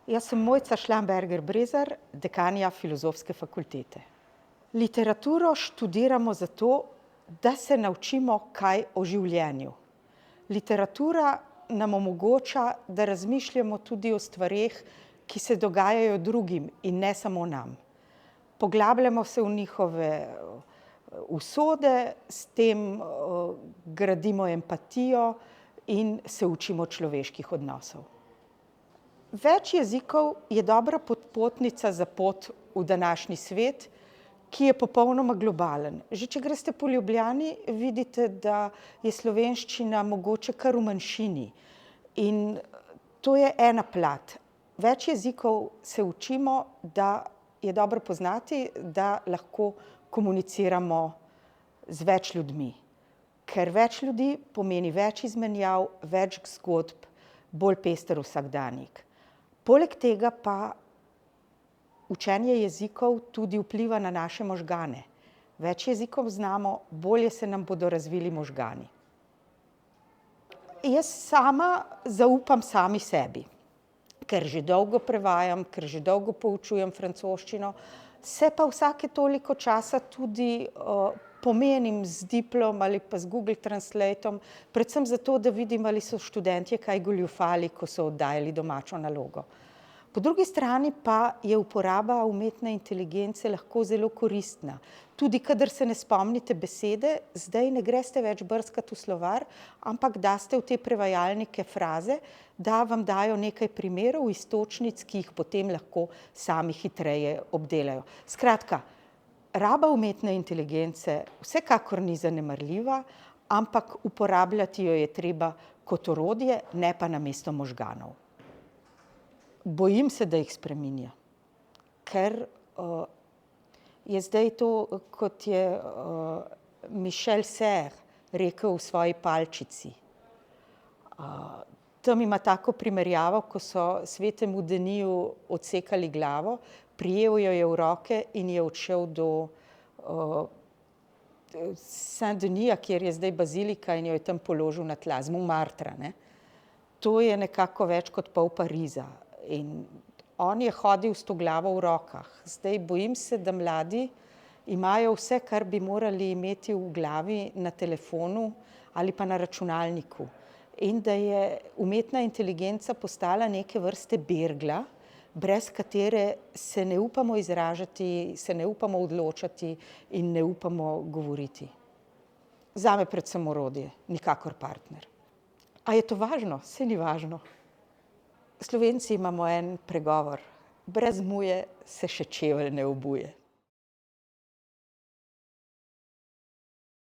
Jaz sem Mojca Šlamberger-Brezer, dekanja Filozofske fakultete. Literaturo študiramo zato, da se naučimo kaj o življenju. Literatura nam omogoča, da razmišljamo tudi o stvareh, ki se dogajajo drugim in ne samo nam. Poglabljamo se v njihove usode, s tem gradimo empatijo in se učimo človeških odnosov. Več jezikov je dobra popotnica za pot v današnji svet, ki je popolnoma globalen. Že če greste po Ljubljani, vidite, da je slovenščina mogoče kar v manjšini. In to je ena plat. Več jezikov se učimo, da je dobro poznati, da lahko komuniciramo z več ljudmi. Ker več ljudi pomeni več izmenjav, več zgodb, bolj pester vsakdanjik. Poleg tega pa učenje jezikov tudi vpliva na naše možgane. Več jezikov znamo, bolje se nam bodo razvili možgani. Jaz sama zaupam sami sebi, ker že dolgo prevajam, ker že dolgo poučujem francoščino, se pa vsake toliko časa tudi pomenim z Diplom ali pa z Google Translatom, predvsem zato, da vidim, ali so študentje kaj goljufali, ko so oddajali domačo nalogo. Po drugi strani pa je uporaba umetne inteligence lahko zelo koristna. Tudi kadar se ne spomnite besede, zdaj ne greste več brskat v slovar, ampak daste v te prevajalnike fraze, da vam dajo nekaj primerov, iztočnic, ki jih potem lahko sami hitreje obdelajo. Skratka, raba umetne inteligence vsekakor ni zanemarljiva, ampak uporabljati jo je treba kot orodje, ne pa namesto možganov. Bojim se, da jih spreminja, ker je zdaj to, kot je Michel Serres rekel v svoji Palčici. Tam ima tako primerjavo, ko so svetemu Deniju odsekali glavo, prijel jo je v roke in je odšel do Saint-Denisa, kjer je zdaj bazilika, in jo je tam položil na tla, z Montmartra, ne. To je nekako več kot pol Pariza. In on je hodil s to glavo v rokah. Zdaj bojim se, da mladi imajo vse, kar bi morali imeti v glavi, na telefonu ali pa na računalniku. In da je umetna inteligenca postala neke vrste bergla, brez katere se ne upamo izražati, se ne upamo odločati in ne upamo govoriti. Zame predvsem orodje, nikakor partner. A je to važno? Saj ni važno. Slovenci imamo en pregovor: brez muje se še čevelj ne obuje.